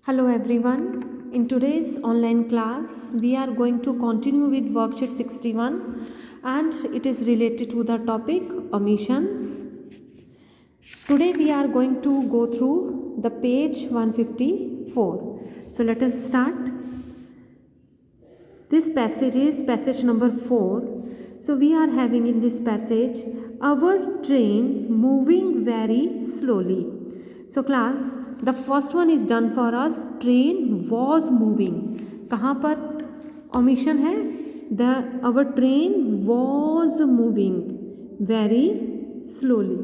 Hello everyone. In today's online class, we are going to continue with worksheet 61 and it is related to the topic omissions. Today we are going to go through the page 154. So let us start. This passage is passage number 4. So we are having in this passage, our train moving very slowly. So class, the first one is done for us. Train was moving. कहाँ पर omission है? Our train was moving very slowly.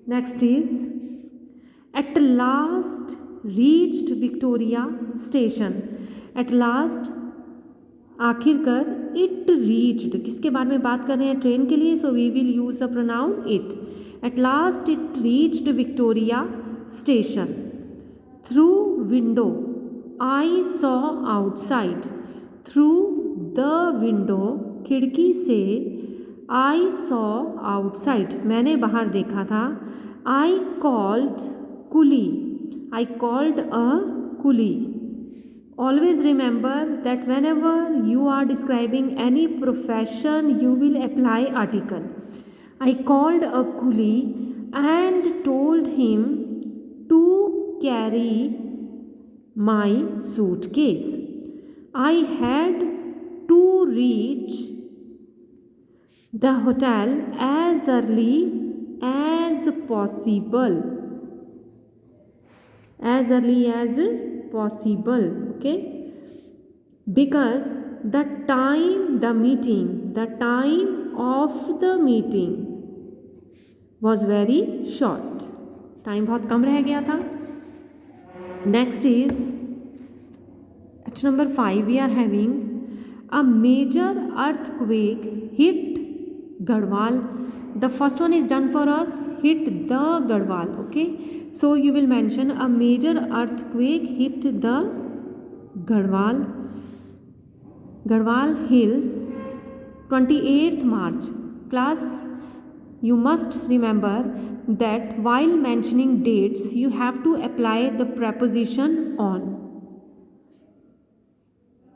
Next is at last reached Victoria station. At last आखिरकार it reached. किसके बारे में बात कर रहे हैं? ट्रेन के लिए. So we will use the pronoun it. At last it reached Victoria station. Through window I saw outside. Through the window खिड़की से. आई सॉ आउटसाइड मैंने बाहर देखा था. I called coolie. I called a coolie. Always remember that whenever you are describing any profession, you will apply article. I called a coolie and told him to carry my suitcase. I had to reach the hotel as early as possible. As early as possible. Okay, because the time of the meeting was very short. Time बहुत कम रह गया था. Next is at number 5 we are having a major earthquake hit Garhwal. The first one is done for us. Hit the Garhwal. Okay, so you will mention a major earthquake hit the Garhwal. Garhwal Hills, 28th March. Class, you must remember that while mentioning dates, you have to apply the preposition on.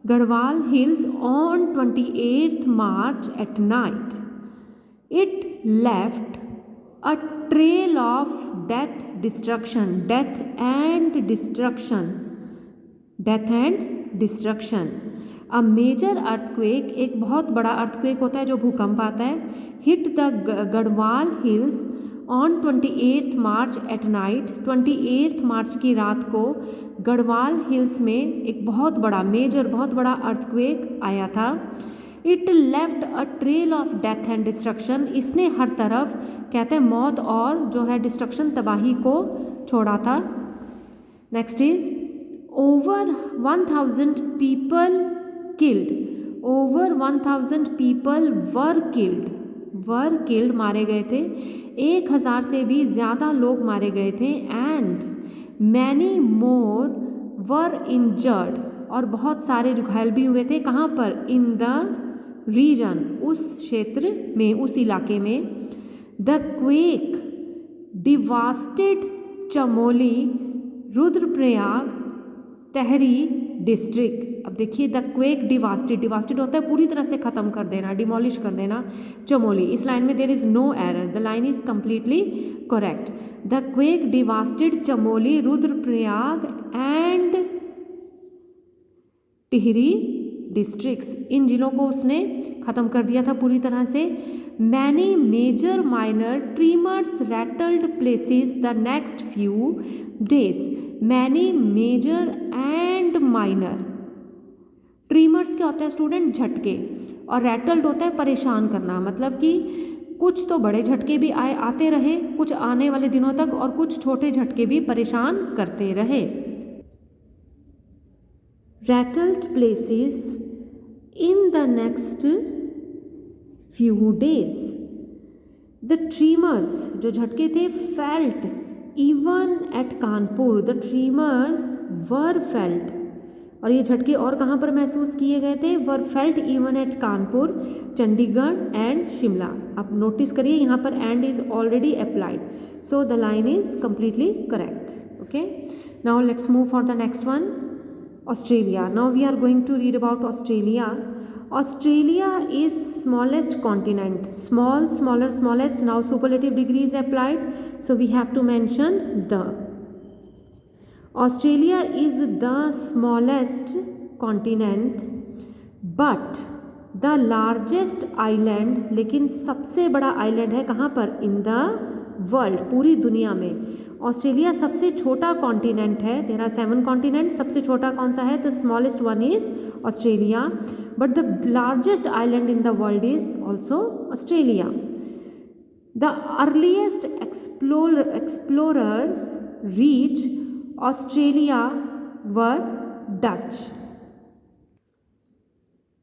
Garhwal Hills on 28th March at night. It left a trail of death and destruction. A major earthquake, एक बहुत बड़ा earthquake होता है जो भूकंप आता है. Hit the Garhwal Hills on 28th March at night. 28th March की रात को गढ़वाल हिल्स में एक बहुत बड़ा earthquake आया था. It left a trail of death and destruction. इसने हर तरफ कहते हैं मौत और जो है डिस्ट्रक्शन तबाही को छोड़ा था. Next is over 1000 people killed. Over 1000 people were killed मारे गए थे. 1000 से भी ज़्यादा लोग मारे गए थे. And many more were injured. और बहुत सारे जो घायल भी हुए थे. कहाँ पर? In the region, उस क्षेत्र में, उस इलाके में. The quake devastated Chamoli, Rudraprayag, tehri district. अब देखिए द क्वेक डिवास्टेड होता है पूरी तरह से ख़त्म कर देना, डिमोलिश कर देना. चमोली. इस लाइन में there is no error. The line is completely correct. The quake devastated Chamoli, Rudraprayag and Tehri districts. इन जिलों को उसने ख़त्म कर दिया था पूरी तरह से. Many major minor tremors rattled places the next few days. Many major and minor. Tremors क्या होता है स्टूडेंट? झटके. और रैटल्ड होता है परेशान करना. मतलब कि कुछ तो बड़े झटके भी आते रहे कुछ आने वाले दिनों तक, और कुछ छोटे झटके भी परेशान करते रहे. rattled places in the next few days. The tremors जो झटके थे felt even at Kanpur. The tremors were felt. और ये झटके और कहाँ पर महसूस किए गए थे? were felt even at Kanpur, Chandigarh and Shimla. अब नोटिस करिए यहाँ पर and is already applied. So the line is completely correct. Okay. Now let's move for the next one. Australia. Now we are going to read about Australia. Australia is smallest continent. Small, smaller, smallest. Now superlative degree is applied. So we have to mention the. Australia is the smallest continent, but the largest island, लेकिन सबसे बड़ा island है कहाँ पर? इन the world, पूरी दुनिया में। Australia सबसे छोटा कॉन्टिनेंट है। There are 7 continent. सबसे छोटा कौन सा है? The smallest one is Australia, but the largest island in the world is also Australia. The earliest explorers reach Australia were Dutch.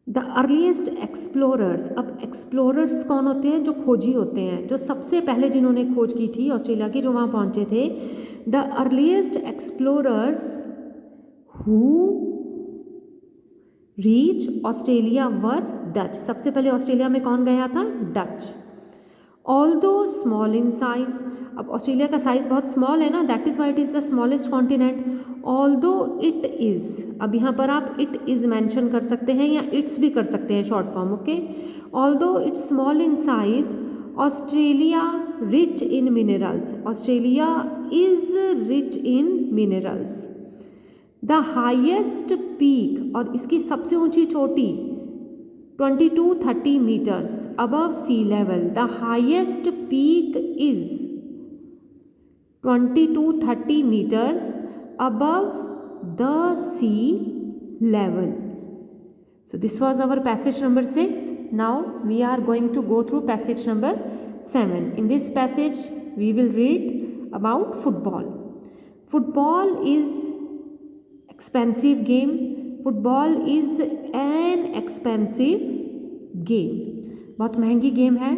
The earliest explorers, अब एक्सप्लोरर्स कौन होते हैं? जो खोजी होते हैं, जो सबसे पहले जिन्होंने खोज की थी ऑस्ट्रेलिया की, जो वहाँ पहुँचे थे। The earliest explorers who reach Australia were Dutch. सबसे पहले ऑस्ट्रेलिया में कौन गया था? Dutch. Although small in size, अब ऑस्ट्रेलिया का साइज बहुत स्मॉल है ना, that is why it is the smallest continent. Although it is, अब यहाँ पर आप इट इज़ मेंशन कर सकते हैं या इट्स भी कर सकते हैं short form, okay. Although it's small in size, Australia rich in minerals. Australia is rich in minerals. The highest peak, और इसकी सबसे ऊंची चोटी 2230 meters above sea level. The highest peak is 2230 meters above the sea level. So this was our passage number 6. Now we are going to go through passage number 7. In this passage we will read about football. Football is expensive game. Football is an expensive game, बहुत महंगी game है।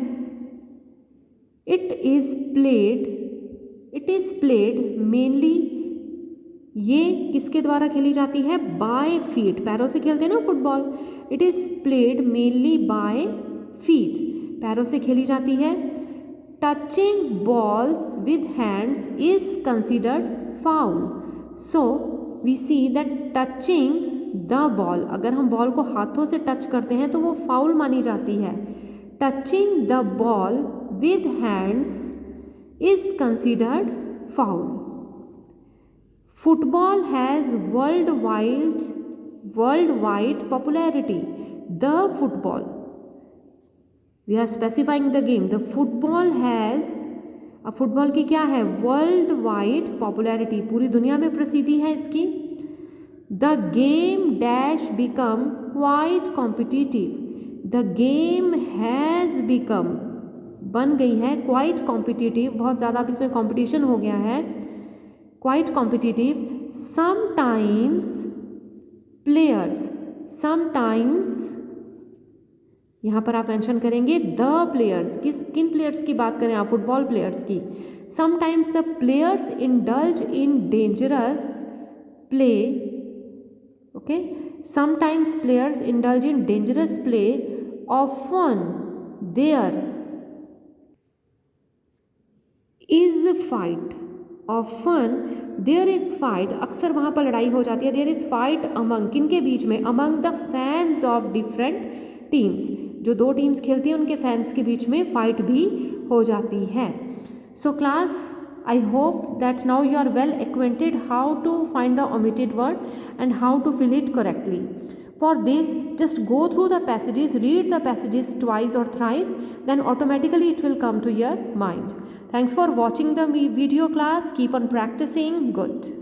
It is played mainly, ये किसके द्वारा खेली जाती है? Bye feet, पैरों से खेलते हैं ना football. It is played mainly by feet, पैरों से खेली जाती है। Touching balls with hands is considered foul. So we see that touching the ball, अगर हम बॉल को हाथों से टच करते हैं तो वो फाउल मानी जाती है। Touching the ball with hands is considered foul. Football has world wide popularity. The football, we are specifying the game. The football has, अब फुटबॉल की क्या है? वर्ल्ड वाइड पॉपुलैरिटी, पूरी दुनिया में प्रसिद्धि है इसकी। The game dash become quite competitive. The game has become, बन गई है quite competitive, बहुत ज़्यादा अब इसमें competition हो गया है। Quite competitive. Sometimes यहाँ पर आप मेंशन करेंगे the players, किन प्लेयर्स की बात करें आप? फुटबॉल प्लेयर्स की। Sometimes the players indulge in dangerous play. Okay, sometimes players indulge in dangerous play. Often there is fight. अक्सर वहाँ पर लड़ाई हो जाती है। there is fight among, किन के बीच में? among the fans of different teams. जो दो टीम्स खेलती हैं उनके फैंस के बीच में फाइट भी हो जाती है। So class, I hope that now you are well acquainted how to find the omitted word and how to fill it correctly. For this, just go through the passages, read the passages twice or thrice, then automatically it will come to your mind. Thanks for watching the video class. Keep on practicing. Good.